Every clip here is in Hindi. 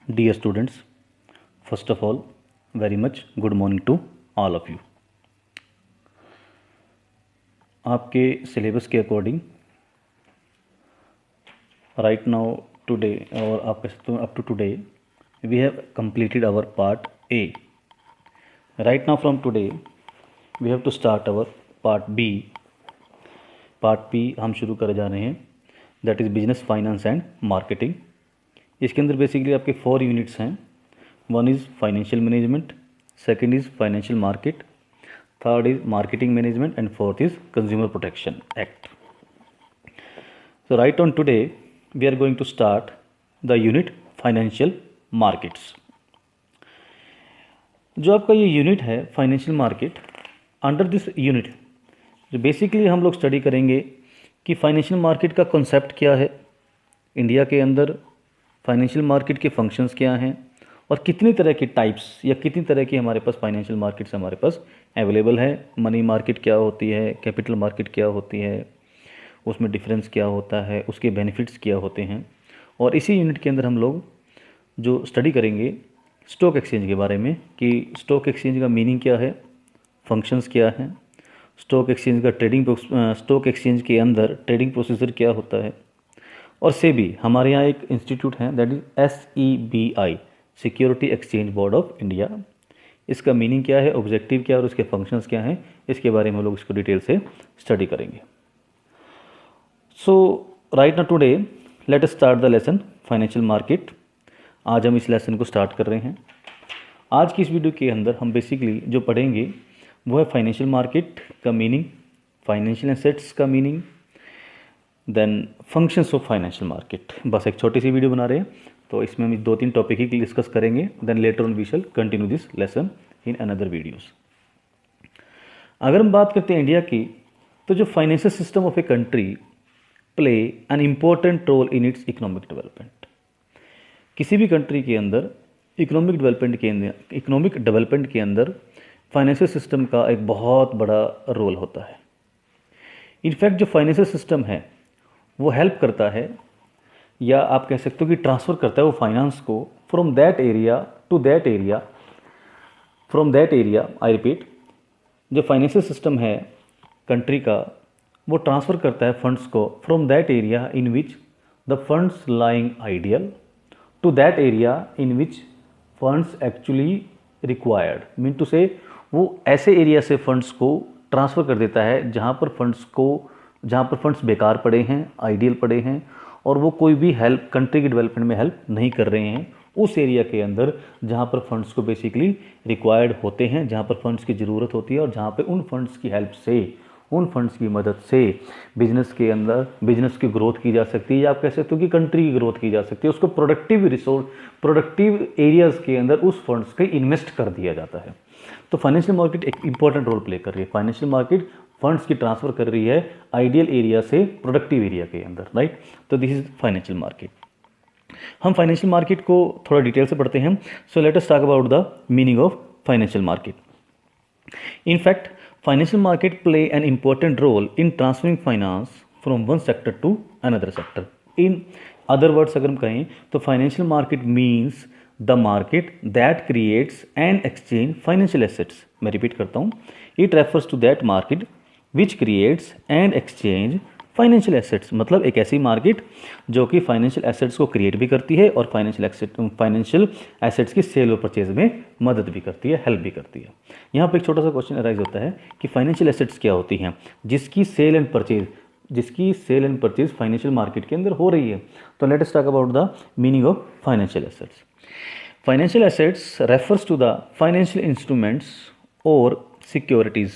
Dear students, first of all, very much good morning to all of you. आपके सिलेबस के अकॉर्डिंग राइट नाउ टुडे और आप कह सकते हो up to today we have completed our part A. Right now from today we have to start our part B. Part B हम शुरू कर जा रहे हैं, that is business finance and marketing. इसके अंदर बेसिकली आपके 4 यूनिट्स हैं. One is financial management, second is financial market, third is marketing management and fourth is consumer protection act. So right on today we are going to start the unit financial markets. जो आपका ये यूनिट है financial market, under this unit जो बेसिकली हम लोग स्टडी करेंगे कि फाइनेंशियल मार्केट का कॉन्सेप्ट क्या है, इंडिया के अंदर फाइनेंशियल मार्केट के फंक्शंस क्या हैं और कितनी तरह की टाइप्स या कितनी तरह की हमारे पास फाइनेंशियल मार्केट्स हमारे पास अवेलेबल है. मनी मार्केट क्या होती है, कैपिटल मार्केट क्या होती है, उसमें डिफरेंस क्या होता है, उसके बेनिफिट्स क्या होते हैं. और इसी यूनिट के अंदर हम लोग जो स्टडी करेंगे स्टॉक एक्सचेंज के बारे में कि स्टॉक एक्सचेंज का मीनिंग क्या है, फंक्शंस क्या हैं, स्टॉक एक्सचेंज का स्टॉक एक्सचेंज के अंदर ट्रेडिंग प्रोसीजर क्या होता है. और सेबी हमारे यहाँ एक इंस्टीट्यूट है that is SEBI, security exchange board of India. इसका मीनिंग क्या है, ऑब्जेक्टिव क्या है और उसके फंक्शंस क्या हैं, इसके बारे में हम लोग इसको डिटेल से स्टडी करेंगे. So right now today let us start the lesson financial market. आज हम इस लेसन को स्टार्ट कर रहे हैं. आज की इस वीडियो के अंदर हम बेसिकली जो पढ़ेंगे वो है फाइनेंशियल मार्केट का मीनिंग, फाइनेंशियल एसेट्स का meaning, then functions of financial market. बस एक छोटी सी वीडियो बना रहे हैं तो इसमें हम 2-3 टॉपिक ही डिस्कस करेंगे. Then later on we shall continue this lesson in another videos. अगर हम बात करते हैं इंडिया की, तो जो financial system of a country play an important role in its economic development. किसी भी कंट्री के अंदर इकोनॉमिक डेवलपमेंट के अंदर फाइनेंशियल सिस्टम का एक बहुत बड़ा रोल होता है. इनफैक्ट जो फाइनेंशियल सिस्टम है वो हेल्प करता है या आप कह सकते हो कि ट्रांसफ़र करता है वो फाइनेंस को from that area to that area. From that area, I repeat, जो फाइनेंशियल सिस्टम है कंट्री का वो ट्रांसफ़र करता है फंड्स को from that area in which the funds lying ideal to that area in which funds actually required. Mean to say वो ऐसे एरिया से फंड्स को ट्रांसफ़र कर देता है जहाँ पर फंड्स बेकार पड़े हैं, आइडियल पड़े हैं और वो कोई भी हेल्प कंट्री के डेवलपमेंट में हेल्प नहीं कर रहे हैं, उस एरिया के अंदर जहाँ पर फंड्स को बेसिकली रिक्वायर्ड होते हैं, जहाँ पर फंड्स की ज़रूरत होती है और जहाँ पे उन फंड्स की हेल्प से, उन फंड्स की मदद से बिजनेस के अंदर बिजनेस की ग्रोथ की जा सकती है या आप कह सकते हो कि कंट्री की ग्रोथ की जा सकती है. उसको प्रोडक्टिव एरियाज़ के अंदर उस फंड्स के इन्वेस्ट कर दिया जाता है. तो फाइनेंशियल मार्केट एक इंपॉर्टेंट रोल प्ले कर रही है. फाइनेंशियल मार्केट फंड्स की ट्रांसफ़र कर रही है आइडियल एरिया से प्रोडक्टिव एरिया के अंदर, राइट. तो दिस इज फाइनेंशियल मार्केट. हम फाइनेंशियल मार्केट को थोड़ा डिटेल से पढ़ते हैं. So let us talk about the meaning of financial market. In fact, financial market play an important role in transferring finance from one sector to another sector. In other words, अगर हम कहें तो financial market means the market that creates and exchange financial assets. मैं रिपीट करता हूँ. It refers to that market which creates and exchange financial assets. मतलब एक ऐसी मार्केट जो कि फाइनेंशियल एसेट्स को क्रिएट भी करती है और फाइनेंशियल एसेट्स की सेल और परचेज में मदद भी करती है, हेल्प भी करती है. यहाँ पे एक छोटा सा क्वेश्चन अराइज होता है कि फाइनेंशियल एसेट्स क्या होती हैं जिसकी sale and purchase financial market के अंदर हो रही है. तो let us talk about the meaning of financial assets. Financial assets refers to the financial instruments और securities,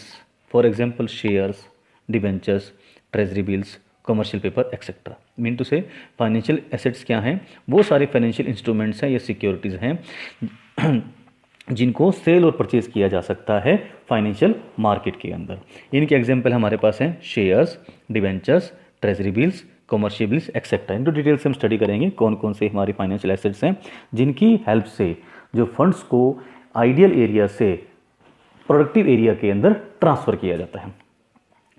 for example shares, debentures, treasury bills, commercial paper etcetera. Mean to say financial assets क्या हैं, वो सारे फाइनेंशियल इंस्ट्रूमेंट्स हैं या सिक्योरिटीज़ हैं जिनको सेल और परचेज किया जा सकता है फाइनेंशियल मार्केट के अंदर. इनके एग्जांपल हमारे पास हैं shares, debentures, treasury bills, commercial bills etcetera. इनको डिटेल से हम स्टडी करेंगे कौन कौन से हमारी फाइनेंशियल एसेट्स हैं जिनकी हेल्प से जो फंड्स को आइडियल एरिया से प्रोडक्टिव एरिया के अंदर ट्रांसफ़र किया जाता है.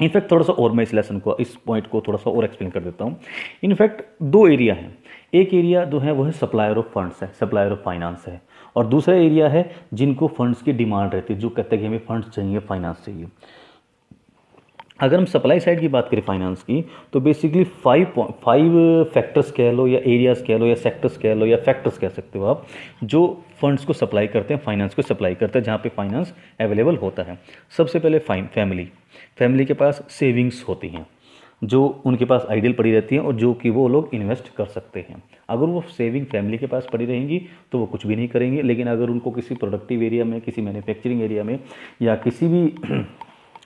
इनफैक्ट थोड़ा सा और मैं इस लेसन को, इस पॉइंट को थोड़ा सा और एक्सप्लेन कर देता हूँ। इनफैक्ट दो एरिया हैं, एक एरिया जो है वो है सप्लायर ऑफ फंड्स है, सप्लायर ऑफ फाइनेंस है, और दूसरा एरिया है जिनको फंड्स की डिमांड रहती है, जो कहते हैं कि हमें फंड्स चाहिए, फाइनेंस चाहिए। अगर हम सप्लाई साइड की बात करें फाइनेंस की, तो बेसिकली फाइव फैक्टर्स कह लो या एरियाज कह लो या सेक्टर्स कह लो या फैक्टर्स कह सकते हो आप, जो फंड्स को सप्लाई करते हैं, फाइनेंस को सप्लाई करते हैं, जहाँ पे फाइनेंस अवेलेबल होता है। सबसे पहले फैमिली के पास सेविंग्स होती हैं, जो उनके पास आइडियल पड़ी रहती हैं और जो कि वो लोग इन्वेस्ट कर सकते हैं। अगर वो सेविंग फैमिली के पास पड़ी रहेंगी तो वो कुछ भी नहीं करेंगे, लेकिन अगर उनको किसी प्रोडक्टिव एरिया में, किसी मैन्युफैक्चरिंग एरिया में या किसी भी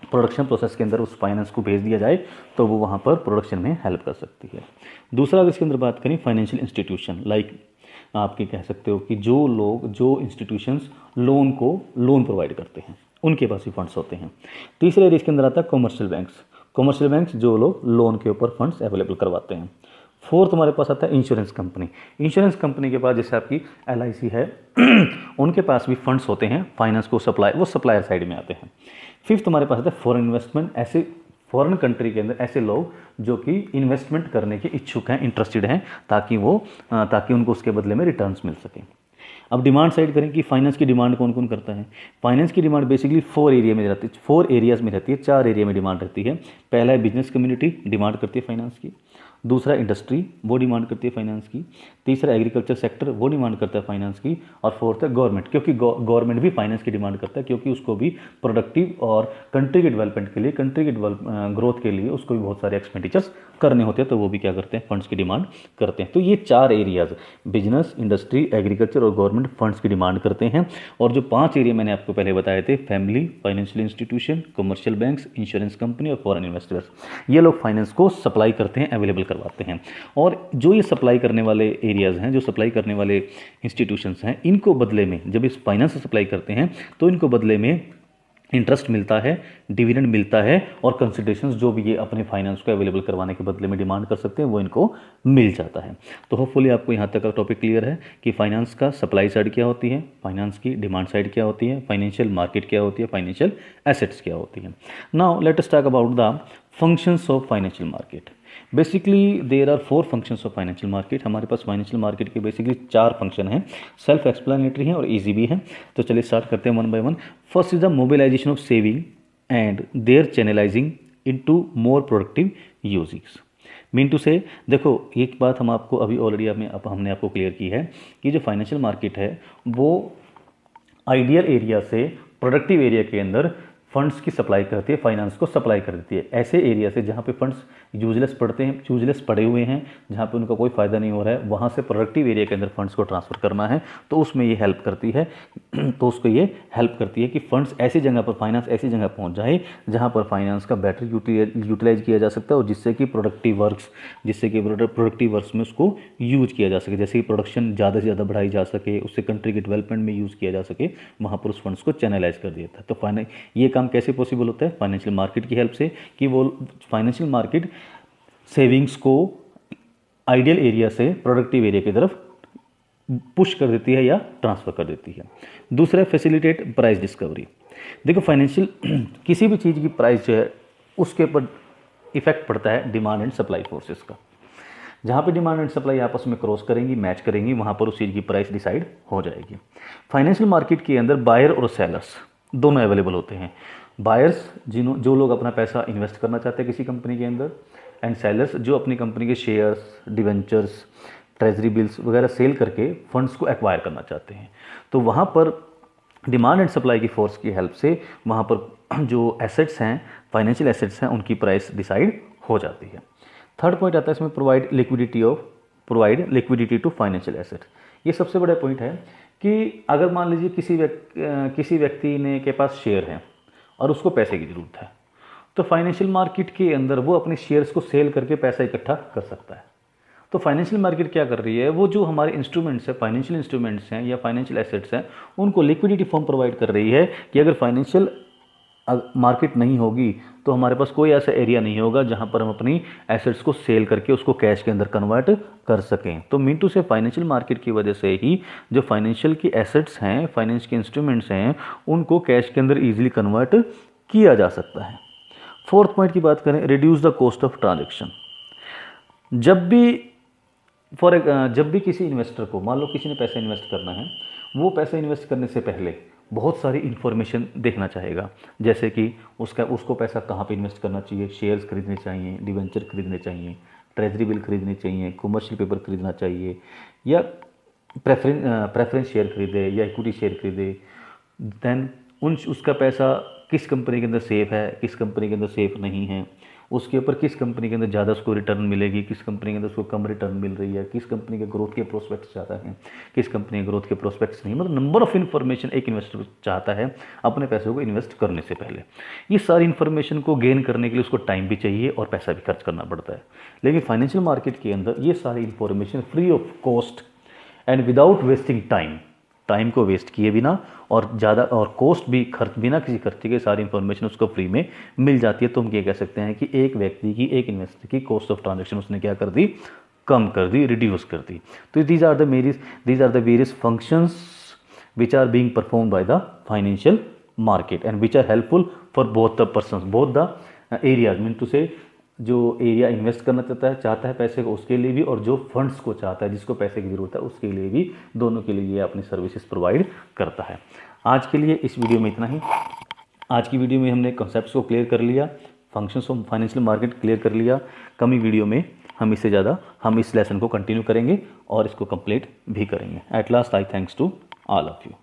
प्रोडक्शन प्रोसेस के अंदर उस फाइनेंस को भेज दिया जाए तो वो वहाँ पर प्रोडक्शन में हेल्प कर सकती है। दूसरा अगर इसके अंदर बात करें, फाइनेंशियल इंस्टीट्यूशन, लाइक आपके कह सकते हो कि जो इंस्टीट्यूशंस लोन प्रोवाइड करते हैं, उनके पास भी फंड्स होते हैं। तीसरा एरिया इसके अंदर आता है कमर्शियल बैंक्स जो लोग लोन के ऊपर फंड्स अवेलेबल करवाते हैं। फोर्थ हमारे पास आता है इंश्योरेंस कंपनी के पास जैसे आपकी LIC है उनके पास भी फंड्स होते हैं, फाइनेंस को वो सप्लायर साइड में आते हैं। फिफ्थ हमारे पास आता है फॉरेन इन्वेस्टमेंट, ऐसे फॉरेन कंट्री के अंदर ऐसे लोग जो कि इन्वेस्टमेंट करने के इच्छुक हैं, इंटरेस्टेड हैं, ताकि उनको उसके बदले में रिटर्न्स मिल सकें। अब डिमांड साइड करें कि फाइनेंस की डिमांड कौन कौन करता है। फाइनेंस की डिमांड बेसिकली 4 एरियाज में रहती है, 4 एरिया में डिमांड रहती है। पहला है बिजनेस कम्युनिटी, डिमांड करती है फाइनेंस की। दूसरा इंडस्ट्री, वो डिमांड करती है फाइनेंस की। तीसरा एग्रीकल्चर सेक्टर, वो डिमांड करता है फाइनेंस की। और फोर्थ है गवर्नमेंट, क्योंकि गवर्नमेंट भी फाइनेंस की डिमांड करता है, क्योंकि उसको भी प्रोडक्टिव और कंट्री के डेवलपमेंट के लिए, कंट्री के ग्रोथ के लिए उसको भी बहुत सारे एक्सपेंडिचर्स करने होते हैं, तो वो भी क्या करते हैं, फंड्स की डिमांड करते हैं। तो ये 4 एरियाज, बिजनेस, इंडस्ट्री, एग्रीकल्चर और गवर्नमेंट, फंड्स की डिमांड करते हैं। और जो 5 एरिया मैंने आपको पहले बताए थे, family, financial institution, commercial banks, insurance company और फॉरेन इन्वेस्टर्स, ये लोग फाइनेंस को सप्लाई करते हैं, अवेलेबल करवाते हैं। और जो ये सप्लाई करने वाले एरियाज हैं, जो सप्लाई करने वाले इंस्टीट्यूशंस हैं, इनको बदले में जब इस फाइनेंस सप्लाई करते हैं तो इनको बदले में इंटरेस्ट मिलता है, डिविडेंड मिलता है, और कंसिडरेशंस जो भी ये अपने फाइनेंस को अवेलेबल करवाने के बदले में डिमांड कर सकते हैं वो इनको मिल जाता है। तो होपफुली आपको यहाँ तक का टॉपिक क्लियर है कि फाइनेंस का सप्लाई साइड क्या होती है, फाइनेंस की डिमांड साइड क्या होती है, फाइनेंशियल मार्केट क्या होती है, फाइनेंशियल एसेट्स क्या होती है। Now let us talk about the functions of financial market. Basically there are 4 functions of financial market. हमारे पास फाइनेंशियल मार्केट के बेसिकली 4 फंक्शन हैं, सेल्फ एक्सप्लेनेटरी हैं और ईजी भी हैं। तो चलिए स्टार्ट करते हैं one by one. First is the mobilisation of saving and their channelising into more productive uses. Mean to say, देखो एक बात हम आपको अभी ऑलरेडी हमने आपको क्लियर की है कि जो फाइनेंशियल मार्केट है वो आइडियल एरिया से प्रोडक्टिव एरिया के अंदर फंड्स की सप्लाई करती है, फाइनेंस को सप्लाई कर देती है। ऐसे एरिया से जहाँ पे फंड्स यूजलेस पड़े हुए हैं, जहाँ पे उनका कोई फ़ायदा नहीं हो रहा है, वहाँ से प्रोडक्टिव एरिया के अंदर फंड्स को ट्रांसफ़र करना है, तो उसमें ये हेल्प करती है तो उसको ये हेल्प करती है कि फंड्स ऐसी जगह पर, फाइनेंस ऐसी जगह पहुँच जाए जहाँ पर फाइनेंस का बेटर यूटिलाइज किया जा सकता है, और जिससे कि प्रोडक्टिव वर्क्स में उसको यूज किया जा सके, जैसे कि प्रोडक्शन ज़्यादा से ज़्यादा बढ़ाई जा सके, उससे कंट्री के डेवलपमेंट में यूज़ किया जा सके, वहाँ पर उस फंड्स को चैनलाइज कर दिया था। तो ये काम कैसे पॉसिबल होता है, फाइनेंशियल मार्केट की हेल्प से, कि वो फाइनेंशियल मार्केट सेविंग्स को आइडियल एरिया से प्रोडक्टिव एरिया की तरफ पुश कर देती है या ट्रांसफर कर देती है। दूसरा, फैसिलिटेट प्राइस डिस्कवरी। देखो फाइनेंशियल किसी भी चीज़ की प्राइस जो है उसके ऊपर इफेक्ट पड़ता है डिमांड एंड सप्लाई फोर्सेस का। जहाँ पे डिमांड एंड सप्लाई आपस में क्रॉस करेंगी, मैच करेंगी, वहाँ पर उस चीज़ की प्राइस डिसाइड हो जाएगी। फाइनेंशियल मार्केट के अंदर बायर और सेलर्स दोनों अवेलेबल होते हैं। बायर्स जो लोग अपना पैसा इन्वेस्ट करना चाहते हैं किसी कंपनी के अंदर, एंड सेलर्स जो अपनी कंपनी के शेयर्स, डिवेंचर्स, ट्रेजरी बिल्स वगैरह सेल करके फंड्स को एक्वायर करना चाहते हैं। तो वहाँ पर डिमांड एंड सप्लाई की फोर्स की हेल्प से वहाँ पर जो एसेट्स हैं, फाइनेंशियल एसेट्स हैं, उनकी प्राइस डिसाइड हो जाती है। थर्ड पॉइंट आता है इसमें, provide liquidity to financial asset. ये सबसे बड़ा पॉइंट है कि अगर मान लीजिए किसी व्यक्ति ने के पास शेयर है और उसको पैसे की ज़रूरत है, तो फाइनेंशियल मार्केट के अंदर वो अपने शेयर्स को सेल करके पैसा इकट्ठा कर सकता है। तो फाइनेंशियल मार्केट क्या कर रही है, वो जो हमारे इंस्ट्रूमेंट्स है, फाइनेंशियल इंस्ट्रूमेंट्स हैं या फाइनेंशियल एसेट्स हैं, उनको लिक्विडिटी फॉर्म प्रोवाइड कर रही है कि अगर फाइनेंशियल मार्केट नहीं होगी तो हमारे पास कोई ऐसा एरिया नहीं होगा जहां पर हम अपनी एसेट्स को सेल करके उसको कैश के अंदर कन्वर्ट कर सकें। तो mean to say financial market की वजह से ही जो फाइनेंशियल की एसेट्स हैं, फाइनेंस के इंस्ट्रूमेंट्स हैं, उनको कैश के अंदर ईजिली कन्वर्ट किया जा सकता है। फोर्थ पॉइंट की बात करें, reduce the cost of transaction. जब भी जब भी किसी इन्वेस्टर को, मान लो किसी ने पैसा इन्वेस्ट करना है, वो पैसा इन्वेस्ट करने से पहले बहुत सारी इन्फॉर्मेशन देखना चाहेगा, जैसे कि उसको पैसा कहाँ पे इन्वेस्ट करना चाहिए, शेयर्स खरीदने चाहिए, डिवेंचर खरीदने चाहिए, ट्रेजरी बिल खरीदने चाहिए, कमर्शियल पेपर खरीदना चाहिए, या प्रेफरेंस शेयर खरीदे या इक्विटी शेयर खरीदे। देन उसका पैसा किस कंपनी के अंदर सेफ है, किस कंपनी के अंदर सेफ नहीं है, उसके ऊपर किस कंपनी के अंदर ज़्यादा उसको रिटर्न मिलेगी, किस कंपनी के अंदर उसको कम रिटर्न मिल रही है, किस कंपनी के ग्रोथ के प्रोस्पेक्ट्स ज़्यादा हैं, किस कंपनी के ग्रोथ के प्रोस्पेक्ट्स नहीं। मतलब नंबर ऑफ इन्फॉर्मेशन एक इन्वेस्टर चाहता है अपने पैसों को इन्वेस्ट करने से पहले। ये सारी इन्फॉर्मेशन को गेन करने के लिए उसको टाइम भी चाहिए और पैसा भी खर्च करना पड़ता है। लेकिन फाइनेंशियल मार्केट के अंदर ये सारी information free of cost and without wasting time को वेस्ट किए बिना और ज़्यादा और कॉस्ट भी खर्च बिना किसी खर्चे के सारी इन्फॉर्मेशन उसको फ्री में मिल जाती है। तो हम ये कह सकते हैं कि एक व्यक्ति की, एक इन्वेस्टर की कॉस्ट ऑफ ट्रांजेक्शन उसने क्या कर दी, कम कर दी, रिड्यूस कर दी। तो these are the various functions which are being performed by the financial market and which are helpful for both the persons, both the areas. Mean to say जो एरिया इन्वेस्ट करना चाहता है पैसे को, उसके लिए भी, और जो फंड्स को चाहता है, जिसको पैसे की ज़रूरत है, उसके लिए भी, दोनों के लिए ये अपनी सर्विसेज प्रोवाइड करता है। आज के लिए इस वीडियो में इतना ही। आज की वीडियो में हमने कॉन्सेप्ट्स को क्लियर कर लिया, functions of financial market clear कर लिया। कमी वीडियो में हम इससे ज़्यादा हम इस लेसन को कंटिन्यू करेंगे और इसको कंप्लीट भी करेंगे। At last I thanks to all of you.